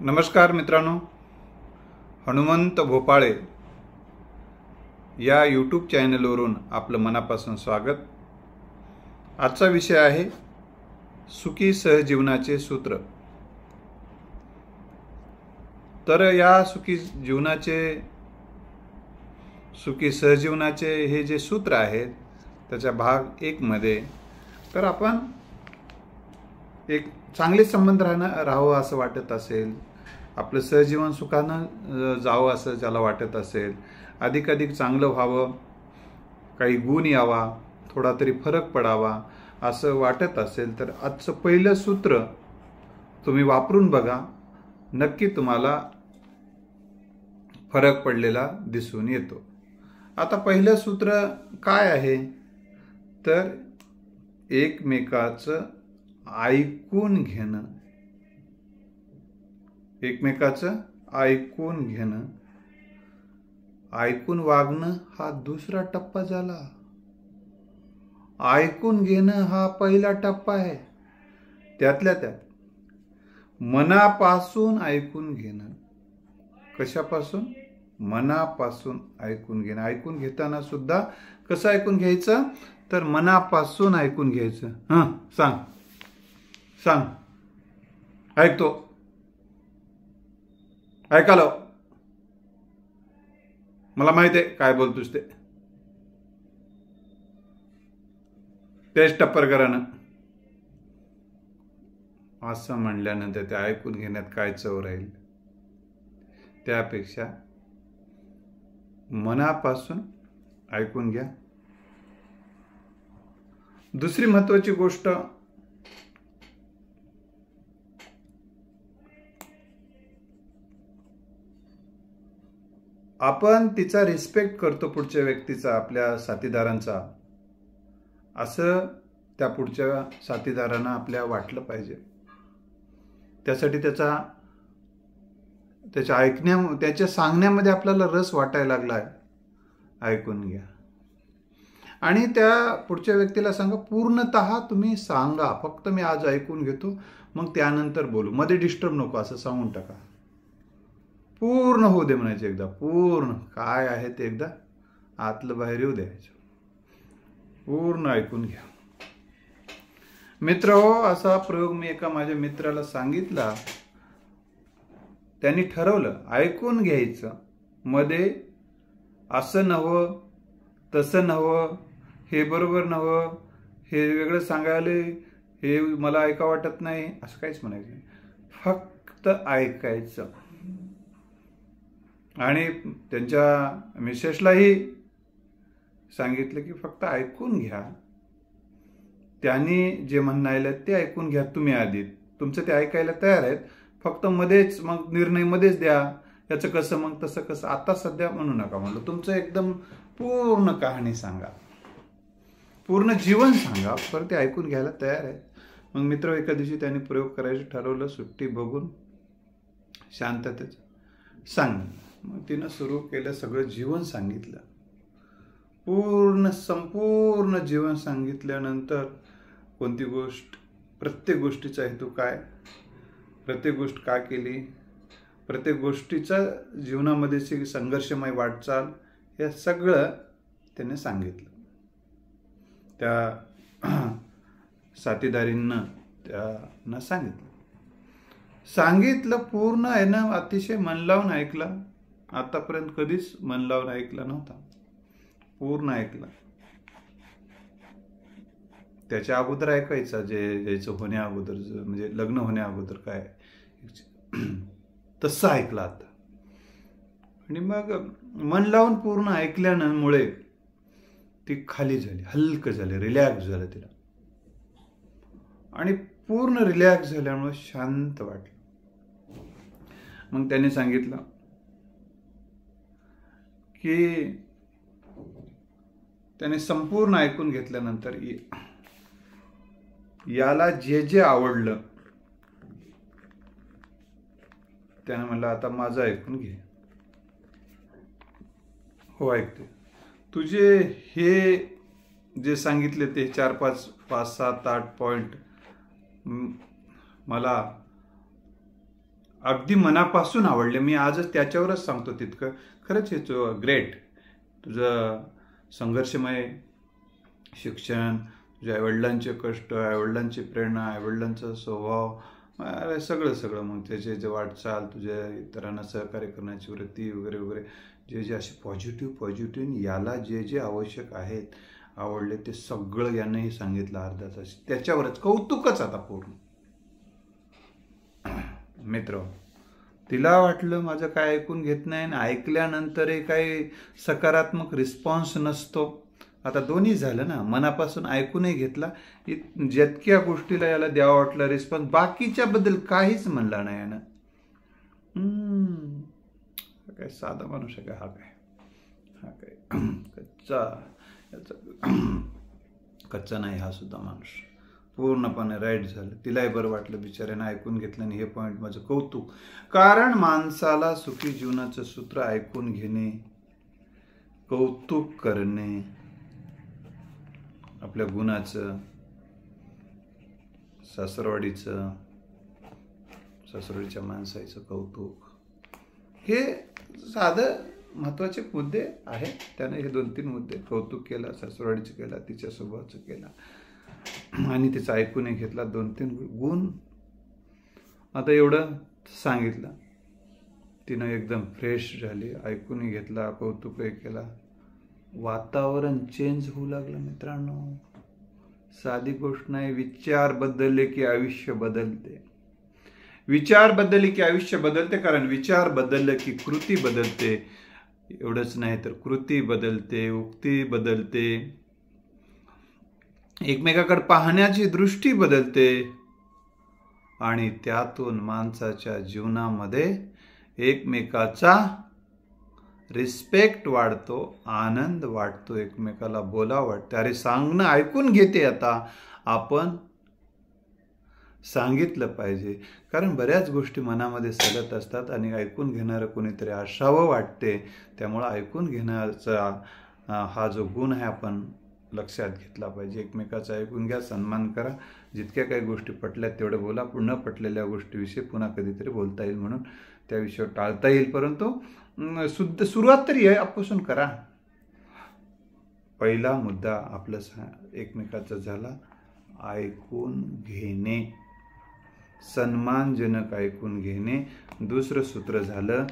नमस्कार मित्रांनो, हनुमंत भोपाळे या यूट्यूब चॅनलवरून आपलं मनापासून स्वागत। आजचा विषय आहे सुखी सहजीवनाचे सूत्र। तर या सुखी सहजीवनाचे हे जे सूत्र आहेत त्याच्या भाग 1 मध्ये तर आपण एक चांगले संबंध राहावं असं वाटत असेल, आपलं सहजीवन सुखानं जावं असं ज्याला वाटत असेल, अधिकाधिक चांगलं व्हावं, काही गुण यावा, थोडा तरी फरक पडावा असं वाटत असेल तर आजचं पहिलं सूत्र तुम्ही वापरून बघा, नक्की तुम्हाला फरक पडलेला दिसून येतो। आता पहिलं सूत्र काय आहे तर एकमेकाचं ऐकून घेणं। एकमेकाचं ऐकून घेणं, ऐकून वागणं हा दुसरा टप्पा झाला। ऐकून घेणं हा पहिला टप्पा आहे। त्यातल्या त्यात मनापासून ऐकून घेणं। कशापासून? मनापासून ऐकून घेणं। ऐकून घेताना सुद्धा कसं ऐकून घ्यायचं तर मनापासून ऐकून घ्यायचं। सांग सांग, ऐकतो, ऐकालो, मला माहिती आहे काय बोलतोस ते, तेच टप्पर करानं असं म्हणल्यानंतर ते ऐकून घेण्यात काय चव राहील? त्यापेक्षा मनापासून ऐकून घ्या। दुसरी महत्वाची गोष्ट, आपण तिचा रिस्पेक्ट करतो पुढच्या व्यक्तीचा, आपल्या साथीदारांचा, असं त्या पुढच्या साथीदारांना आपल्या वाटलं पाहिजे। त्यासाठी त्याच्या सांगण्यामध्ये आपल्याला रस वाटायला लागलाय, ऐकून घ्या। आणि त्या पुढच्या व्यक्तीला सांगा, पूर्णतः तुम्ही सांगा, फक्त मी आज ऐकून घेतो, मग त्यानंतर बोलू, मध्ये डिस्टर्ब नको असं सांगून टाका। पूर्ण होऊ दे म्हणायचं, एकदा पूर्ण काय आहे ते एकदा आतलं बाहेर येऊ द्यायचं, पूर्ण ऐकून घ्या। मित्र हो, असा प्रयोग मी एका माझ्या मित्राला सांगितला। त्यांनी ठरवलं ऐकून घ्यायचं, मध्ये असं नव्हं, तसं नव्हं, हे बरोबर नव्हं, हे वेगळं सांगायला, हे मला ऐका वाटत नाही, असं काहीच म्हणायचं नाही, फक्त ऐकायचं। आणि त्यांच्या मिसेसलाही सांगितलं की फक्त ऐकून घ्या, त्यांनी जे म्हणायला ते ऐकून घ्या तुम्ही आधी, तुमचं ते ऐकायला तयार आहेत, फक्त मध्येच मग निर्णय मध्येच द्या, याचं कसं मग तसं कसं आता सध्या म्हणू नका म्हणलं, तुमचं एकदम पूर्ण कहाणी सांगा, पूर्ण जीवन सांगा, पर ते ऐकून घ्यायला तयार आहे। मग मित्र एका दिवशी त्यांनी प्रयोग करायचं ठरवलं, सुट्टी बघून शांततेच सांग। मग तिनं सुरू केलं, सगळं जीवन सांगितलं, संपूर्ण जीवन सांगितल्यानंतर कोणती गोष्ट, प्रत्येक गोष्टीचा हेतू काय, प्रत्येक गोष्ट का केली, प्रत्येक गोष्टीचा जीवनामध्ये संघर्षमय वाटचाल, हे सगळं त्याने सांगितलं। त्या साथीदारींना त्यांना सांगितलं पूर्ण आहे ना, अतिशय मन लावून ऐकला, आतापर्यंत कधीच मन लावून ऐकला नव्हता, पूर्ण ऐकला। त्याच्या अगोदर ऐकायचा, ज्याचं होण्या अगोदर, म्हणजे लग्न होण्या अगोदर काय, तसं ऐकलं आता। आणि मग मन लावून पूर्ण ऐकल्यामुळे ती खाली झाली, हलकं झाली, रिलॅक्स झालं तिला, आणि पूर्ण रिलॅक्स झाल्यामुळे शांत वाटलं। मग त्याने सांगितलं की त्याने संपूर्ण ऐकून घेतल्यानंतर याला जे जे आवडलं त्याने म्हणलं, आता माझं ऐकून घे। हो ऐकते, तुझे हे जे सांगितले ते 4, 5, 7, 8 पॉइंट मला अगदी मनापासून आवडले. मी आजच त्याच्यावरच सांगतो तितकं. खरंच हे ग्रेट. तुझं संघर्षमय शिक्षण, तुझ्या आईवडिलांचे कष्ट, आईवडिलांची प्रेरणा, आईवडिलांचा स्वभाव, अरे सगळं मग त्याचे जे वाटचाल, तुझ्या इतरांना सहकार्य करण्याची वृत्ती वगैरे वगैरे, जे असे पॉझिटिव्ह याला जे आवश्यक आहेत, आवडले ते सगळं यानंही सांगितलं अर्धा तास. त्याच्यावरच कौतुकच आता पूर्ण. मित्र, तिला वाटलं माझं काय ऐकून घेत नाही, आणि ऐकल्यानंतरही काही सकारात्मक रिस्पॉन्स नसतो. आता दोन्ही झालं ना, मनापासून ऐकूनही घेतला, जितक्या गोष्टीला याला द्यावा वाटलं रिस्पॉन्स, बाकीच्या बद्दल काहीच म्हणला नाही यानं. काय साधा माणूस आहे का हा? काय कच्चा नाही हा सुद्धा माणूस. पूर्णपणे राईट झालं. तिलाही बरं वाटलं बिचाऱ्यानं ऐकून घेतलं. आणि हे पॉईंट माझं कौतुक. कारण माणसाला सुखी जीवनाचं सूत्र ऐकून घेणे, कौतुक करणे, आपल्या गुणाचं, सासरवाडीच्या माणसाचं कौतुक, हे साधं महत्वाचे मुद्दे आहेत. त्याने हे 2-3 मुद्दे कौतुक केला, सासरवाडीचं केला, तिच्या स्वभावाचं केला, आणि तिचं ऐकूनही घेतला. 2-3 गुण आता एवढं सांगितलं. तिनं एकदम फ्रेश झाली, ऐकूनही घेतला, कौतुकही केला. वातावरण चेंज होऊ लागलं मित्रांनो. साधी गोष्ट नाही. विचार बदलले की आयुष्य बदलते. विचार बदलले की आयुष्य बदलते. कारण विचार बदलले की कृती बदलते. एवढंच नाही तर कृती बदलते, उक्ती बदलते, एकमेकाकडे पाहण्याची दृष्टी बदलते, आणि त्यातून माणसाच्या जीवनामध्ये एकमेकाचा रिस्पेक्ट वाढतो, आनंद वाटतो, एकमेकाला बोला वाटते. अरे सांगणं ऐकून घेते. आता आपण सांगितलं पाहिजे. कारण बऱ्याच गोष्टी मनामध्ये सलत असतात, आणि ऐकून घेणारं कोणीतरी असावं वाटते. त्यामुळं ऐकून घेण्याचा हा जो गुण आहे आपण लक्षात घेतला पाहिजे. एकमेकाचं ऐकून घ्या, सन्मान करा. जितक्या काही गोष्टी पटल्यात तेवढं बोला. न पटलेल्या गोष्टीविषयी पुन्हा कधीतरी बोलता येईल म्हणून त्या विषयावर टाळता येईल. परंतु सुरुवात तरी आपासून करा. पहिला मुद्दा आपलं एकमेकाचा झाला ऐकून घेणे, सन्मानजनक ऐकून घेणे. दुसरं सूत्र झालं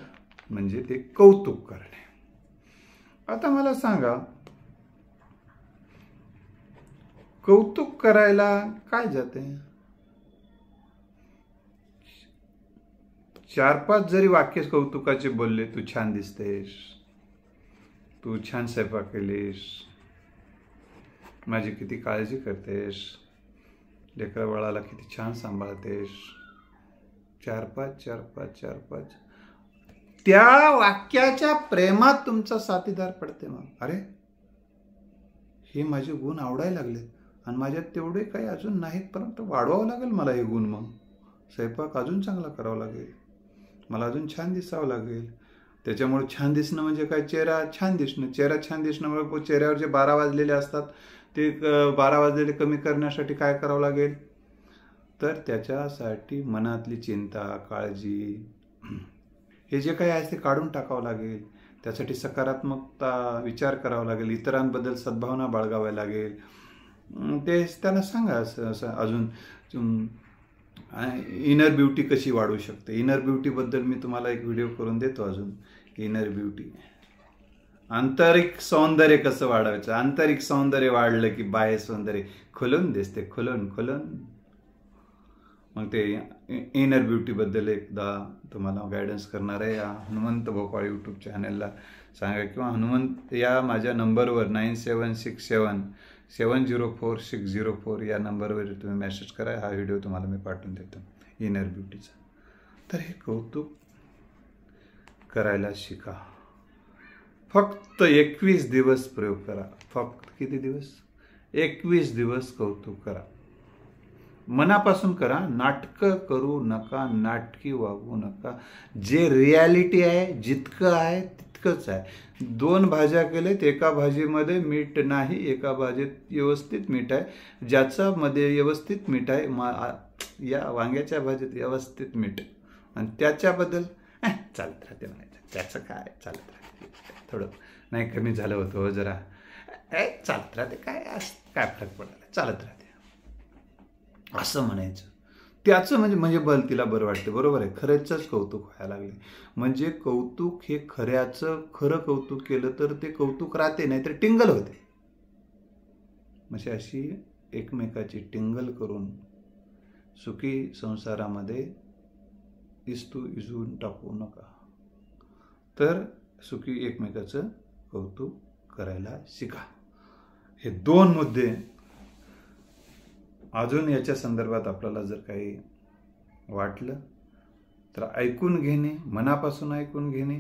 म्हणजे ते कौतुक करणे. आता मला सांगा, कौतुक करायला काय जाते? 4-5 जरी वाक्य कौतुकाचे बोलले, तू छान दिसतेस, तू छान स्वयंपाक केलीस, माझी किती काळजी करतेस, लेकरा बाळाला किती छान सांभाळतेस, 4-5 त्या वाक्याच्या प्रेमात तुमचा साथीदार पडते. मग अरे हे माझे गुण आवडायला लागले, आणि माझ्यात तेवढे काही अजून नाहीत, परंतु वाढवावं लागेल मला हे गुण. मग स्वयंपाक अजून चांगला करावा लागेल, मला अजून छान दिसावं लागेल. त्याच्यामुळे छान दिसणं म्हणजे काय? चेहरा छान दिसणं. चेहरा छान दिसण्यामुळे चेहऱ्यावर जे 12 वाजलेले असतात ते 12 वाजलेले कमी करण्यासाठी काय करावं लागेल? तर त्याच्यासाठी मनातली चिंता, काळजी, हे जे काही आहे ते काढून टाकावं लागेल. त्यासाठी सकारात्मकता विचार करावा लागेल, इतरांबद्दल सद्भावना बाळगावी लागेल. ते त्यांना सांगा. असं अजून इनर ब्युटी कशी वाढू शकते. इनर ब्युटीबद्दल मी तुम्हाला एक व्हिडिओ करून देतो. अजून इनर ब्युटी, आंतरिक सौंदर्य कसं वाढवायचं. आंतरिक सौंदर्य वाढलं की बाह्य सौंदर्य खुलून दिसते, खुलून. मग ते इनर ब्युटीबद्दल एकदा तुम्हाला गायडन्स करणार आहे. या हनुमंत भोपाळ यूट्यूब चॅनलला सांगा, किंवा हनुमंत या माझ्या नंबरवर 9767704604 या नंबरवर तुम्ही मेसेज करा. हा व्हिडिओ तुम्हाला मी पाठवून देतो इनर ब्युटीचा. तर हे कौतुक करायला शिका. फक्त 21 दिवस प्रयोग करा. फक्त किती दिवस? 21 दिवस कौतुक करा. मनापासून करा. नाटकं करू नका, नाटकी वागू नका. जे रियालिटी आहे, जितकं आहे तितकंच आहे. 2 भाज्या केलेत, एका भाजीमध्ये मीठ नाही, एका भाजीत व्यवस्थित मीठ आहे. ज्याच्यामध्ये व्यवस्थित मीठ आहे, या वांग्याच्या भाजीत व्यवस्थित मीठ, आणि त्याच्याबद्दल चालत राहते म्हणायचं, त्याचं काय चालत राहते, थोडं नाही कमी झालं होतं हो जरा, चालत राहते, काय काय फरक पडायला, चालत राहते असं म्हणायचं. त्याचं म्हणजे बल तिला बरं वाटते. बरोबर आहे, खऱ्याचंच कौतुक व्हायला लागले. म्हणजे कौतुक हे खरं कौतुक केलं तर ते कौतुक राहते, नाही तर टिंगल होते. म्हणजे अशी एकमेकाची टिंगल करून सुखी संसारामध्ये इजून टाकू नका. तर सुखी एकमेकाचं कौतुक करायला शिका. हे 2 मुद्दे. अजून याच्या संदर्भात आपल्याला जर काही वाटलं तर ऐकून घेणे, मनापासून ऐकून घेणे,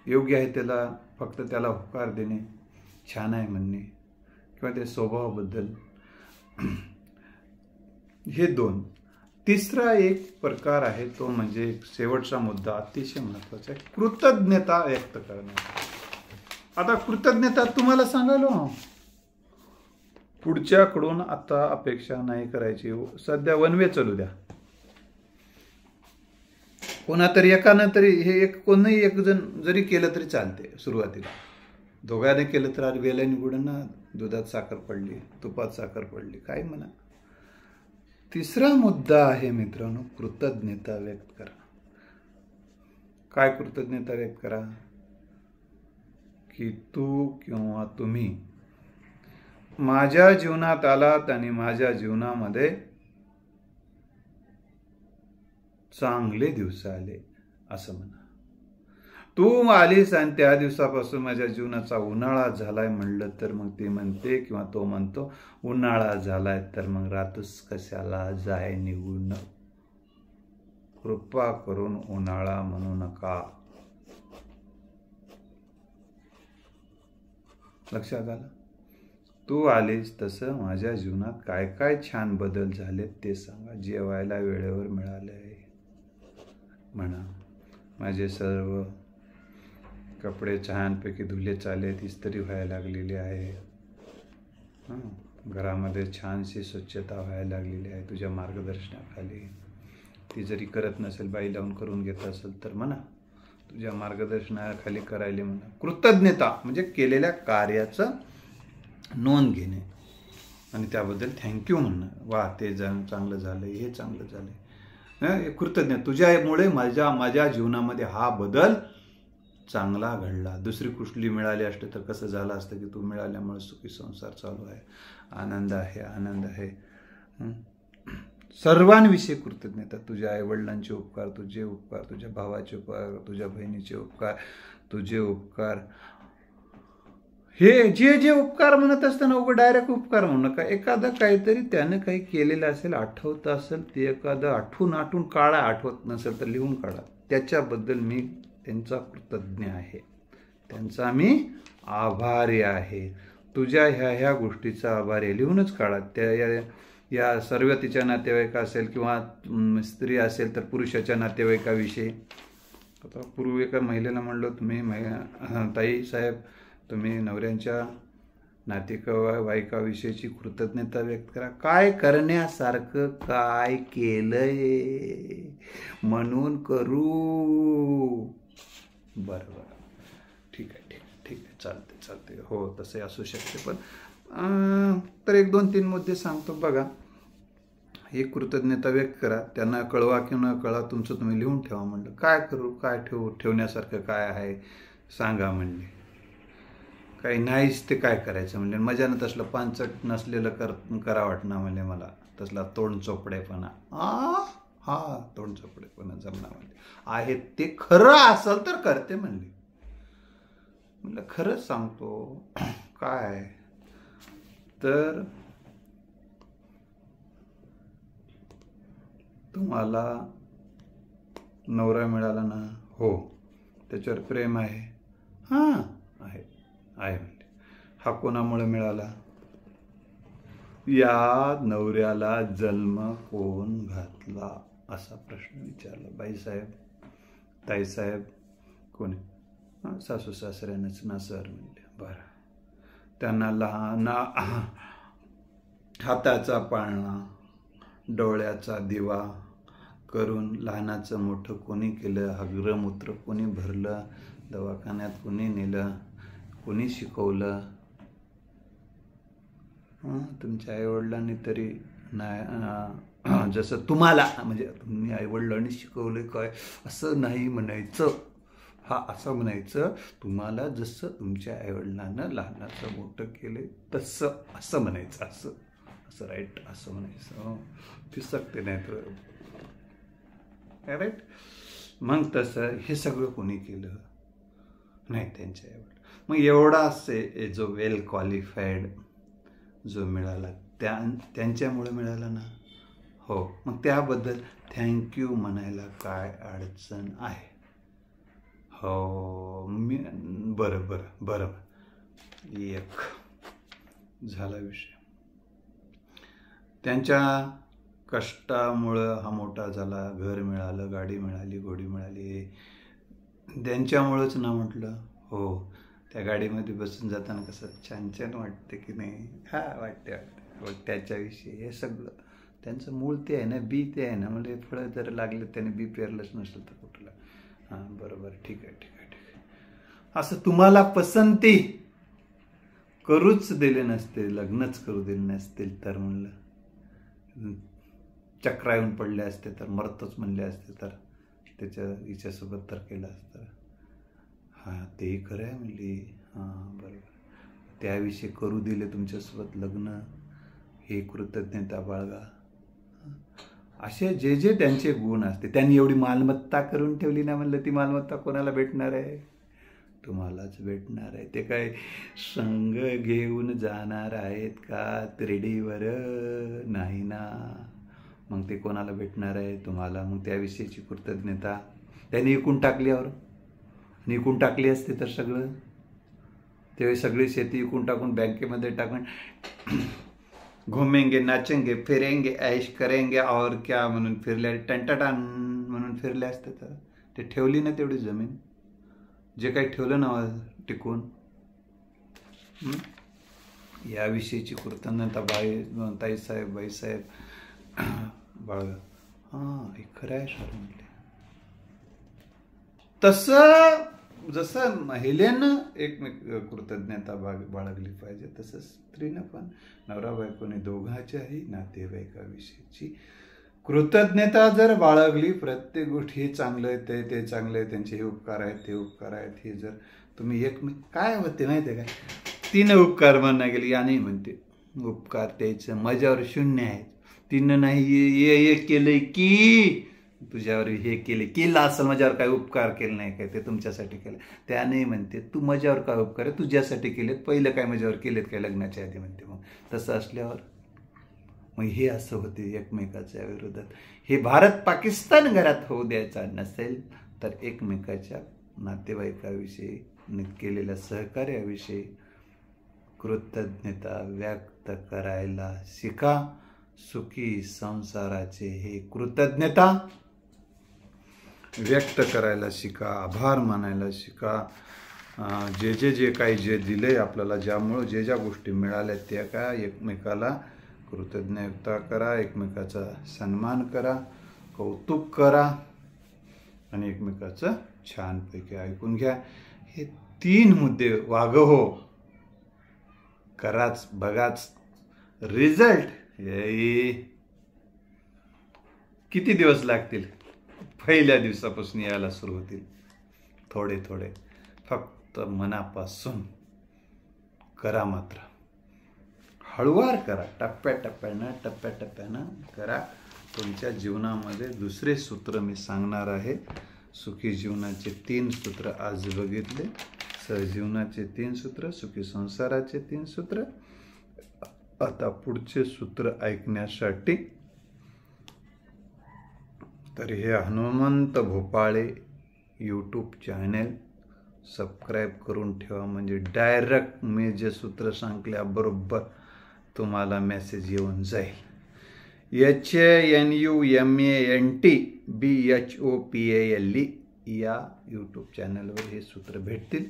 योग्य आहे त्याला फक्त त्याला होकार देणे, छान आहे म्हणणे किंवा त्या स्वभावाबद्दल, हे 2. तिसरा एक प्रकार आहे तो म्हणजे शेवटचा मुद्दा अतिशय महत्वाचा आहे, कृतज्ञता व्यक्त करणे. आता कृतज्ञता तुम्हाला सांगायलो, पुढच्याकडून आता अपेक्षा नाही करायची. सध्या वनवे चालू द्या, कोणातरी एकानं तरी हे कोणीही एक जण जरी केलं तरी चालते. सुरुवातीला दोघांनी केलं तर अरे वेल्याने बुडं ना, दुधात साखर पडली, तुपात साखर पडली, काय म्हणा. तिसरा मुद्दा आहे मित्रांनो, कृतज्ञता व्यक्त करा. काय कृतज्ञता व्यक्त करा की तू किंवा तुम्ही माझ्या जीवनात आलात आणि माझ्या जीवनामध्ये चांगले दिवस आले असं म्हणा. तू आलीस आणि त्या दिवसापासून माझ्या जीवनाचा उन्हाळा झालाय म्हणलं तर मग ती म्हणते किंवा तो म्हणतो उन्हाळा झालाय तर मग रातच कशाला जाय निघून, कृपा करून उन्हाळा म्हणू नका. लक्षात आलं? तू आलीस तसं माझ्या जीवनात काय काय छान बदल झालेत ते सांगा. जेवायला वेळेवर मिळाले आहे म्हणा, माझे सर्व कपडे छानपैकी धुले चालेत, इस्त्री व्हायला लागलेली आहे, घरामध्ये छानशी स्वच्छता व्हायला लागलेली आहे तुझ्या मार्गदर्शनाखाली. ती जरी करत नसेल, बाई लावून करून घेत असेल तर म्हणा, तुझ्या मार्गदर्शनाखाली करायला म्हणा. कृतज्ञता म्हणजे केलेल्या कार्याचं नोंद घेणे आणि त्याबद्दल थँक्यू म्हणणं. वा, ते चांगलं झालं, हे चांगलं झालं, कृतज्ञ, तुझ्यामुळे माझ्या जीवनामध्ये हा बदल चांगला घडला. दुसरी कुठली मिळाली असते तर कसं झालं असतं की तू मिळाल्यामुळे सुखी संसार चालू आहे, आनंद आहे, आनंद आहे. सर्वांविषयी कृतज्ञता. तुझ्या आईवडिलांचे उपकार, तुझे उपकार, तुझ्या भावाचे उपकार, तुझ्या बहिणीचे उपकार, तुझे उपकार, हे जे उपकार म्हणत असताना उभं डायरेक्ट उपकार म्हणू नका. एखादं काहीतरी त्यानं काही केलेलं असेल, आठवत असेल ते एखादं आठवून काढा, आठवत नसेल तर लिहून काढा. त्याच्याबद्दल मी त्यांचा कृतज्ञ आहे, त्यांचा मी आभारी आहे, तुझ्या ह्या गोष्टीचा आभारी आहे, लिहूनच काढा. त्या या सर्व तिच्या नातेवाईका असेल किंवा स्त्री असेल तर पुरुषाच्या नातेवाईकाविषयी. आता पूर्वी एका महिलेला म्हणलो, तुम्ही ताई साहेब तुम्ही नवऱ्यांच्या नातेवाईकाविषयीची कृतज्ञता व्यक्त करा. काय करण्यासारखं काय केलंय म्हणून करू. बरं, ठीक आहे, चालते, हो तसे असू शकते. पण तर 1, 2, 3 मुद्दे सांगतो बघा. ही कृतज्ञता व्यक्त करा, त्यांना कळवा की न कळवा तुमचं तुम्ही लिहून ठेवा. म्हणलं काय करू, काय ठेवण्यासारखं काय आहे सांगा. म्हणले काही नाहीच ते काय करायचं. म्हणजे मजानं तसलं पानचट नसलेलं करा वाटणं. म्हणजे मला तसला तोंड चोपडेपणा, तोंड चोपडेपणा जमणार म्हणजे आहे ते खरं असेल तर करते म्हणले. म्हणलं खरंच सांगतो काय तर तुम्हाला नवरा मिळाला ना, हो त्याच्यावर प्रेम आहे, आहे म्हणले. हा कोणामुळे मिळाला, या नवऱ्याला जन्म कोण घातला असा प्रश्न विचारला. बाईसाहेब, ताईसाहेब कोणी, सासू सासऱ्यानंच ना सर म्हणले. बरं, त्यांना लहान हाताचा पाळणा, डोळ्याचा दिवा, करून लहानाचं मोठं कोणी केलं, हागरमूत्र कोणी भरलं, दवाखान्यात कोणी नेलं, कोणी शिकवलं. तुमच्या आईवडिलांनी तरी नाही, जसं तुम्हाला म्हणजे तुम्ही आईवडिलांनी शिकवलं काय असं नाही म्हणायचं. असं म्हणायचं, तुम्हाला जसं तुमच्या आईवडिलांना लहानाचं मोठं केले तसं असं म्हणायचं. असं राईट, असं म्हणायचं. फिसकते नाही तर राईट. मग तसं हे सगळं कोणी केलं नाही, त्यांच्या आईवडिल. मग एवढा असे जो वेल क्वालिफाईड जो मिळाला त्यांच्यामुळे मिळाला ना. हो, मग त्याबद्दल थँक्यू म्हणायला काय अडचण आहे? हो, बरं एक झाला विषय. त्यांच्या कष्टामुळं हा मोठा झाला, घर मिळालं, गाडी मिळाली, घोडी मिळाली, त्यांच्यामुळंच ना म्हटलं. हो, त्या गाडीमध्ये बसून जाताना कसं छान छान वाटते की नाही? वाटते. त्याच्याविषयी हे सगळं त्यांचं मूळ ते आहे ना, बी ते आहे ना. म्हणजे फळं जर लागले त्याने बी पेरलंच नसलं तर कुठलं. बरोबर, ठीक आहे. असं तुम्हाला पसंती करूच दिले नसते, लग्नच करू दिले नसतील तर म्हणलं चक्रा येऊन पडले असते तर, मरतच म्हणले असते तर हिच्यासोबत तर केलं असतं. तेही खरं आहे म्हणली. बरोबर, त्याविषयी करू दिले तुमच्यासोबत लग्न, हे कृतज्ञता बाळगा. असे जे त्यांचे गुण असते. त्यांनी एवढी मालमत्ता करून ठेवली ना, म्हणलं ती मालमत्ता कोणाला भेटणार आहे? तुम्हालाच भेटणार आहे. ते काय संग घेऊन जाणार आहेत का तिरडीवर? नाही ना. मग ते कोणाला भेटणार आहे? तुम्हाला. मग त्याविषयीची कृतज्ञता त्यांनी विकून टाकल्यावर, विकून टाकली असते तर सगळं, तेव्हा सगळी शेती विकून टाकून बँकेमध्ये टाकून घुमेंगे, नाचेंगे, फिरेंगे, ऐश करेंगे और क्या म्हणून फिरले, टंटाटान म्हणून फिरले असते तर. ते ठेवली ना तेवढी जमीन, जे काही ठेवलं ना टिकून. याविषयीची कृतज्ञता ताईसाहेब, बाईसाहेब बाळगा. हे खरं आहे सर म्हटले. तसं जसं महिलेनं एकमेक कृतज्ञता बाळगली पाहिजे, तसं स्त्रीनं पण नवरा बायकोने दोघांच्याही नातेवाईकाविषयीची कृतज्ञता जर बाळगली, प्रत्येक गोष्ट हे चांगलं आहे, ते चांगलं आहे, त्यांचे हे उपकार आहेत, ते उपकार आहेत, हे जर तुम्ही काय होते माहिती आहे का? 3 उपकार म्हणणं गेली, याने म्हणते उपकार त्याचं माझ्यावर 0 आहेत. 3 नाही केलंय की तुझ्यावर हे केलं असेल, माझ्यावर काय उपकार केले नाही काय, ते तुमच्यासाठी केलं. त्याने म्हणते तू माझ्यावर काय उपकार आहे, तुझ्यासाठी केलेत, पहिलं काय माझ्यावर केलेत काय लग्नाच्या आधी म्हणते. मग तसं असल्यावर मग हे असं होते एकमेकाच्या विरोधात. हे भारत पाकिस्तान घरात होऊ द्यायचा नसेल तर एकमेकाच्या नातेवाईकाविषयी केलेल्या सहकार्याविषयी कृतज्ञता व्यक्त करायला शिका. सुखी संसाराचे हे कृतज्ञता व्यक्त करायला शिका, आभार मानायला शिका. जे काही दिले आपल्याला, ज्यामुळं ज्या गोष्टी मिळाल्या त्या काय एकमेकाला कृतज्ञता करा, एकमेकाचा सन्मान करा, कौतुक करा आणि एकमेकाचं छानपैकी ऐकून घ्या. हे 3 मुद्दे वागहो, कराच, बघाच, रिझल्ट किती दिवस लागतील? पहिल्या दिवसापासून यायला सुरू होतील. थोडे फक्त मनापासून करा. मात्र हळूवार करा, टप्प्याटप्प्यानं करा. तुमच्या जीवनामध्ये दुसरे सूत्र मी सांगणार आहे. सुखी जीवनाचे 3 सूत्र आज बघितले. सहजीवनाचे 3 सूत्र, सुखी संसाराचे 3 सूत्र. आता पुढचे सूत्र ऐकण्यासाठी तर हे हनुमंत भोपाळे यूट्यूब चॅनल सबस्क्राईब करून ठेवा. म्हणजे डायरेक्ट मी जे सूत्र सांगल्याबरोबर तुम्हाला मेसेज येऊन जाईल. HNUMANTBHOPALE या यूट्यूब चॅनलवर हे सूत्र भेटतील.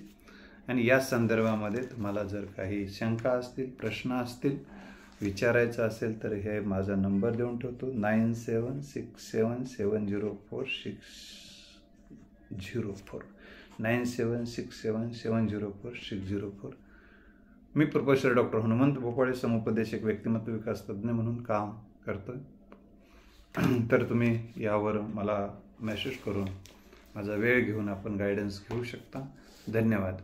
आणि या संदर्भामध्ये तुम्हाला जर काही शंका असतील, प्रश्न असतील विचारायचं असेल तर हे माझा नंबर देऊन ठेवतो 9767704604 9767704604. मी प्रोफेसर डॉक्टर हनुमंत भोपाळे, समुपदेशक, व्यक्तिमत्व विकास तज्ज्ञ म्हणून काम करतो. तर तुम्ही यावर मला मेसेज करून माझा वेळ घेऊन आपण गायडन्स घेऊ शकता. धन्यवाद.